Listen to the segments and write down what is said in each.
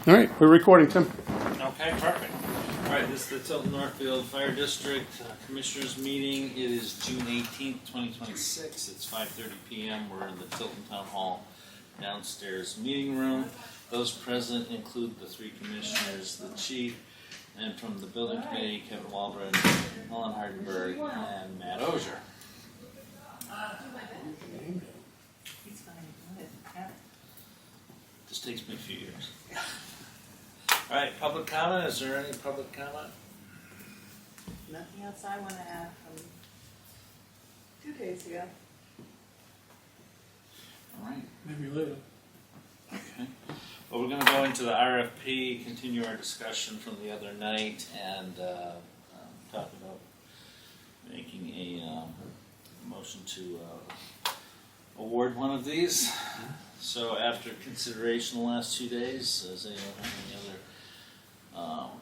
All right, we're recording, Tim. Okay, perfect. All right, this is the Tilton Northfield Fire District Commissioners Meeting. It is June 18th, 2026. It's 5:30 p.m. We're in the Tilton Town Hall downstairs meeting room. Those present include the three commissioners, the chief, and from the building committee, Kevin Waldron, Helen Hardenberg, and Matt Osier. Just takes me a few years. All right, public comment. Is there any public comment? Nothing else I want to add from 2 days ago. All right. Maybe later. Okay. Well, we're going to go into the RFP, continue our discussion from the other night, and talk about making a motion to award one of these. So after consideration the last 2 days, does anyone have any other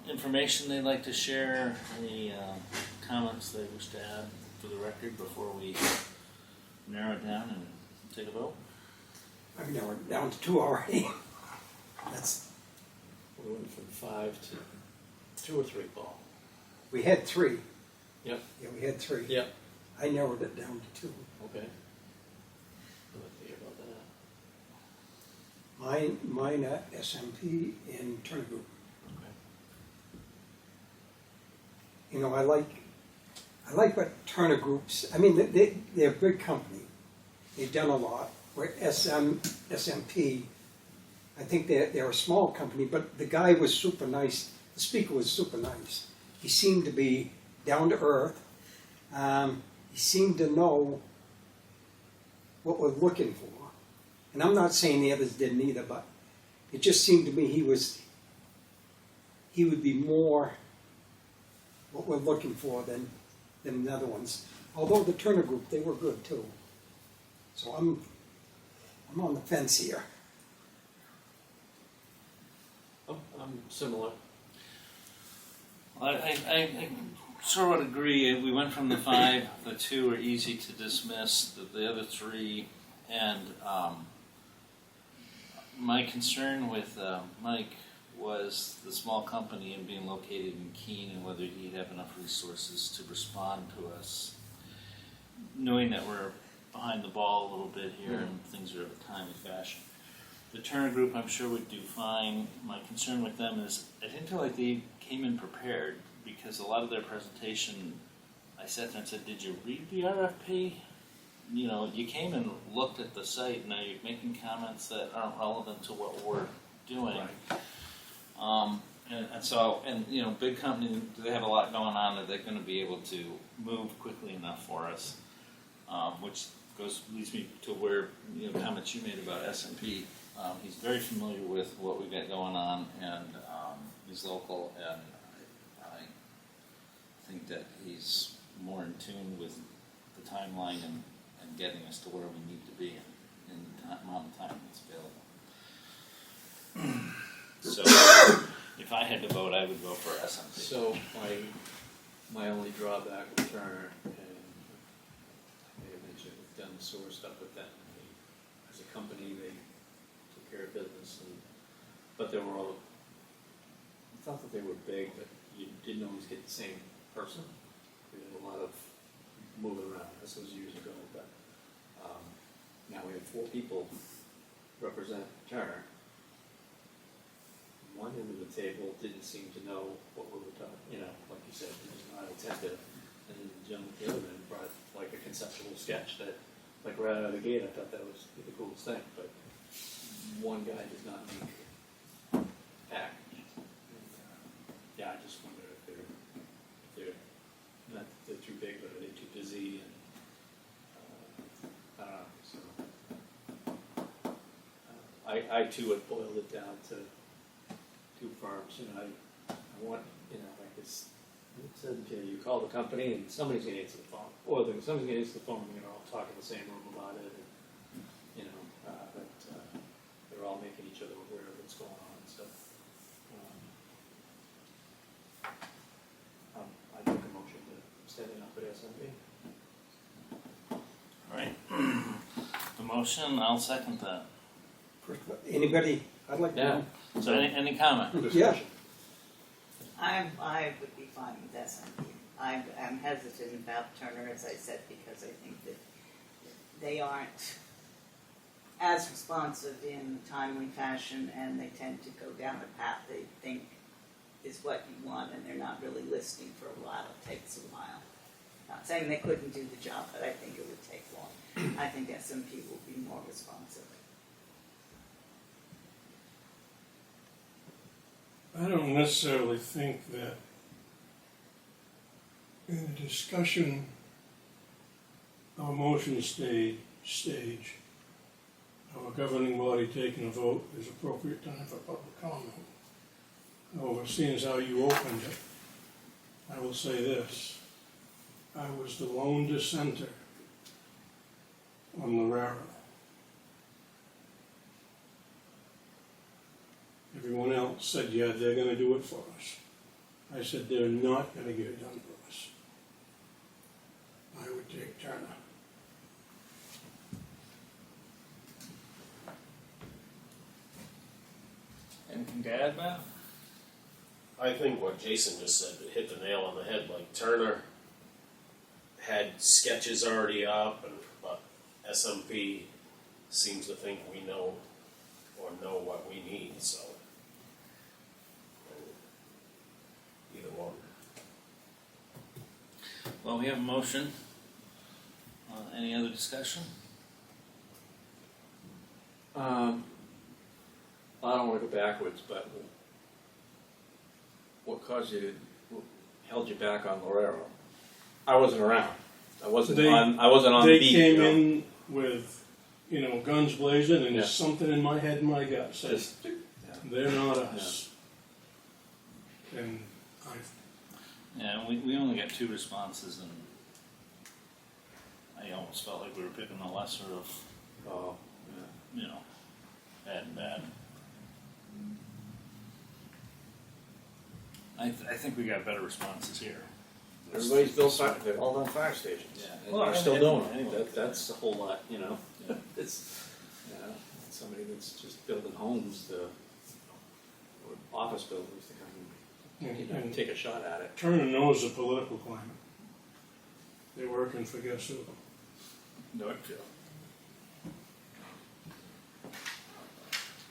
information they'd like to share? Any comments they wish to add for the record before we narrow it down and take a vote? I've narrowed it down to 2 already. That's, We went from 5 to 2 or 3, Paul. we had 3. Yep. Yeah, we had 3. Yep. I narrowed it down to 2. Okay. I'd like to hear about that. Mine at SMP and Turner Group. Okay. You know, I like what Turner Group's, I mean, they're a good company. They've done a lot. Where SMP, I think they're a small company, but the guy was super nice. The speaker was super nice. He seemed to be down to earth. He seemed to know what we're looking for. And I'm not saying the others didn't either, but it just seemed to me he would be more what we're looking for than the other ones. Although the Turner Group, they were good too. So I'm on the fence here. Oh, I'm similar. I sort of would agree. We went from the 5, the 2 are easy to dismiss, the other 3, and my concern with Mike was the small company and being located in Keene and whether he'd have enough resources to respond to us, knowing that we're behind the ball a little bit here and things are of a timely fashion. The Turner Group, I'm sure, would do fine. My concern with them is I didn't feel like they came in prepared because a lot of their presentation, I sat there and said, did you read the RFP? You know, you came and looked at the site, and now you're making comments that aren't relevant to what we're doing. Right. And you know, big company, they have a lot going on that they're going to be able to move quickly enough for us, which leads me to where, you know, comments you made about SMP. He's very familiar with what we've got going on, and he's local, and I think that he's more in tune with the timeline and getting us to where we need to be in the amount of time that's available. So if I had to vote, I would vote for SMP. So my only drawback with Turner, and I may have mentioned we've done the sewer stuff with them. As a company, they took care of business, but they were all. I thought that they were big, but you didn't always get the same person. We had a lot of moving around. This was years ago, but now we have 4 people represent Turner. One end of the table didn't seem to know what we were talking, you know, like you said, he was not attentive. And then the other end brought like a conceptual sketch that, like right out of the gate, I thought that was the coolest thing. But one guy does not make act. Yeah, I just wonder if they're not that they're too big, but are they too busy? And I don't know. So I too had boiled it down to 2 firms. You know, I want, you know, like it's, it said, you call the company and somebody's going to answer the phone. Or somebody's going to answer the phone and they're all talk in the same room about it. And, you know, but they're all making each other aware of what's going on and stuff. I make a motion to standing up at SMP. All right. The motion, I'll second that. Anybody, I'd like to Yeah. know, So any comment? Yeah. I would be fine with SMP. I'm hesitant about Turner, as I said, because I think that they aren't as responsive in a timely fashion, and they tend to go down a path they think is what you want, and they're not really listening for a while. It takes a while. Not saying they couldn't do the job, but I think it would take long. I think SMP will be more responsive. I don't necessarily think that in the discussion of a motion stage of a governing body taking a vote is appropriate time for public comment. However, seeing as how you opened it, I will say this. I was the lone dissenter on Lorera. Everyone else said, yeah, they're gonna do it for us. I said, they're not gonna get it done for us. I would take Turner. Anything to add, Matt? I think what Jason just said hit the nail on the head. Like Turner had sketches already up, but SMP seems to think we know what we need. So either one. Well, we have a motion. Any other discussion? I don't want to go backwards, but what what held you back on Lorero? I wasn't around. I wasn't on They beat. came you know? in with, guns blazing, and Yeah. something in my head and my gut said, Just, they're not us. And Yeah, we only got 2 responses, and I almost felt like we were picking the lesser of, oh, yeah. bad and bad. I think we got better responses here. Everybody's built fire. They've all done fire stations. Yeah. And Well, they're still doing it. anyway. That's a whole lot. Yeah. It's somebody that's just building homes or office buildings to come and take a shot at it. Turner knows the political climate. They're working for guess who? Northfield.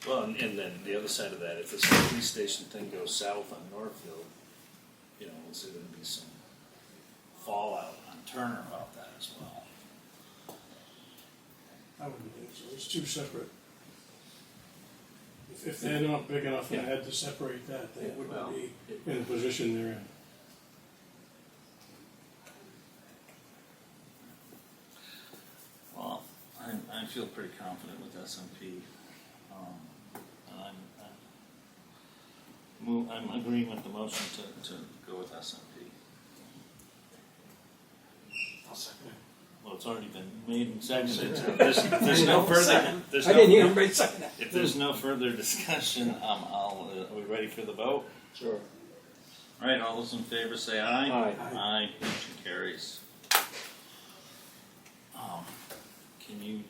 Well, and then the other side of that, if this police station thing goes south on Northfield, is there going to be some fallout on Turner about that as well? I wouldn't think so. It's 2 separate. If they're not big enough and had to separate that, they Yeah, wouldn't well, be in the position they're in. Well, I feel pretty confident with SMP. And I'm agreeing with the motion to go with SMP. I'll second it. Well, it's already been made and seconded. So if there's no further. There's I no, didn't hear anybody second that. if there's no further discussion, are we ready for the vote? Sure. All right, all those in favor say aye. Aye. Aye. Motion carries. Can you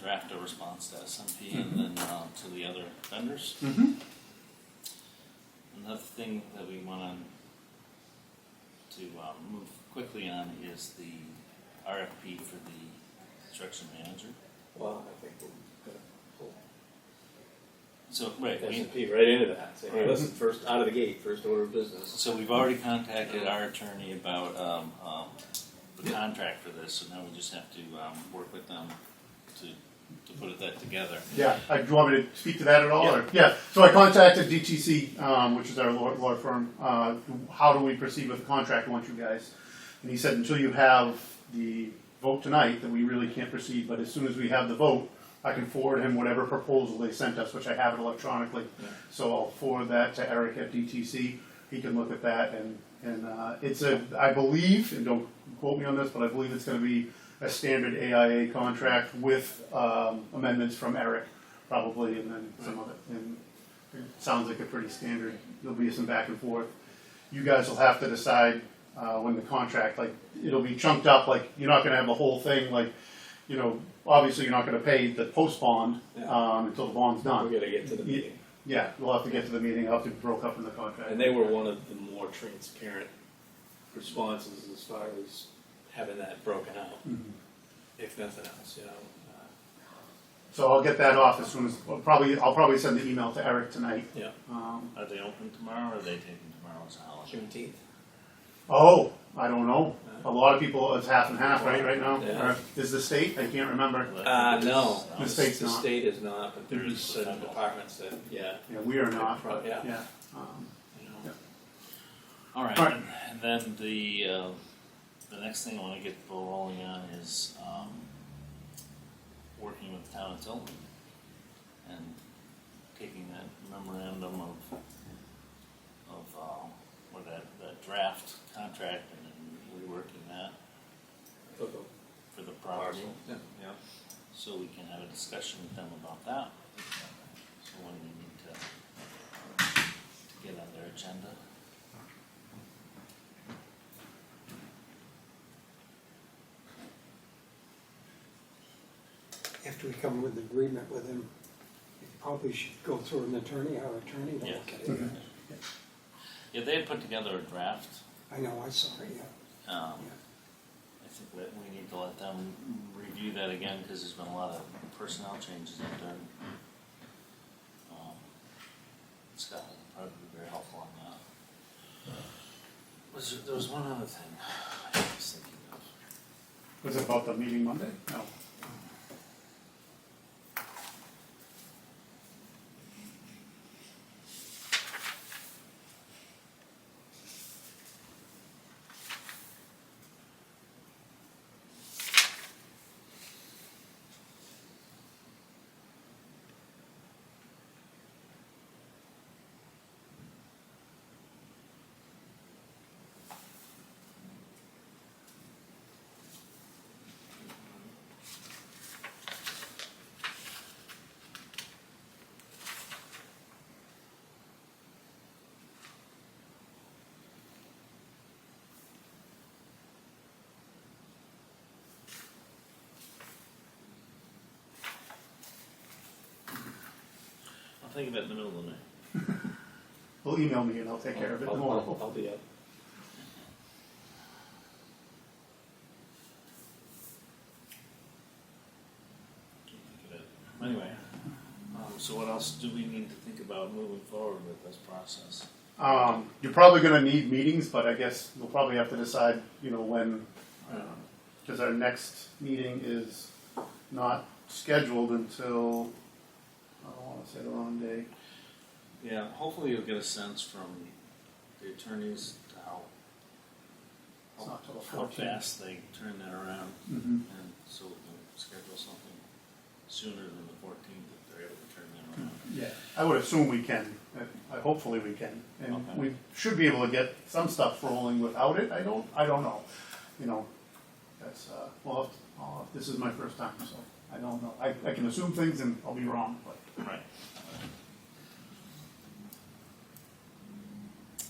draft a response to SMP and then to the other vendors? Mm-hmm. Another thing that we want to move quickly on is the RFP for the construction manager. Well, I think we're going to pull So, right, S&P right into that. Say, hey, listen, first out of the gate, first order of business. so we've already contacted our attorney about the contract for this, so now we just have to work with them to put that together. Yeah, do you want me to speak to that at all? Yeah. Or? Yeah, so I contacted DTC, which is our law firm. How do we proceed with the contract? I want you guys. And he said, until you have the vote tonight, that we really can't proceed. But as soon as we have the vote, I can forward him whatever proposal they sent us, which I have it electronically. Yeah. So I'll forward that to Eric at DTC. He can look at that, and it's I believe, and don't quote me on this, but I believe it's going to be a standard AIA contract with amendments from Eric, probably, and then some other. And it sounds like a pretty standard. There'll be some back and forth. You guys will have to decide when the contract, like, it'll be chunked up. Like, you're not going to have the whole thing, like, obviously you're not going to pay the post bond until the bond's done. We got to get to the meeting. Yeah, we'll have to get to the meeting, I'll have to broke up in the contract. And they were one of the more transparent responses as far as having that broken out, Mhm. if nothing else, you know. So I'll get that off as soon as, I'll probably send the email to Eric tonight. Yeah. Are they open tomorrow, or are they taking tomorrow as a holiday? Juneteenth. Oh, I don't know. A lot of people, it's half and half, right now? Yeah. Or is the state? I can't remember. No. The state's The not. state is not, but there's There's certain federal. departments that, yeah, Yeah, we are not, but, Yeah. yeah. you know. Yeah. All right, All right. and then the next thing I want to get the ball rolling on is working with the town of Tilton and taking that memorandum of or that draft contract and then reworking that Took a for the property. parcel. Yeah. Yeah, so we can have a discussion with them about that. So when we need to get on their agenda. After we come with an agreement with him, it probably should go through an attorney, our attorney to Yeah. look at it. Mhm. Yeah, they had put together a draft. I know, I saw it, yeah. I think that we need to let them review that again, because there's been a lot of personnel changes up there. Scott would probably be very helpful on that. There was one other thing I was thinking of. Was it about the meeting Monday? No. I'll think of it in the middle of the night. Well, email me and I'll take care of it tomorrow. I'll be up. Can't think of it. Anyway, so what else do we need to think about moving forward with this process? You're probably gonna need meetings, but I guess we'll probably have to decide, when, because our next meeting is not scheduled until, I don't wanna say the wrong day. Yeah, hopefully you'll get a sense from the attorneys to It's not till the how 14th. fast they turn that around, Mhm. and so we can schedule something sooner than the 14th if they're able to turn that around. Yeah, I would assume we can. Hopefully we can, and Okay. we should be able to get some stuff rolling without it. I don't know. That's this is my first time, so I don't know. I can assume things and I'll be wrong, but Right.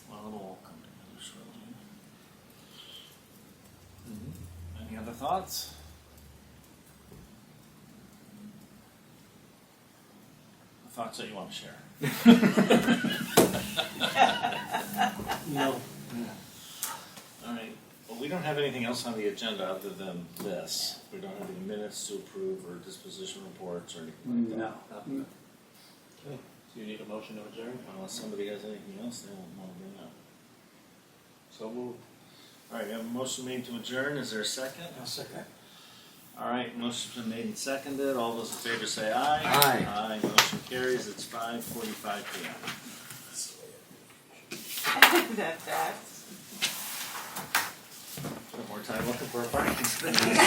Well, it'll all come together shortly. Any other thoughts? Thoughts that you want to share? No, All right. Well, we don't have anything else on the agenda other than this. We don't have any minutes to approve or disposition reports or anything like that. no. Okay, so you need a motion to adjourn? Unless somebody has anything else they want to bring up. So moved. All right, we have a motion made to adjourn. Is there a second? I'll second. All right, motion's been made and seconded. All those in favor say aye. Aye. Aye, motion carries. It's 5:45 p.m. That's One more time looking for a parking space.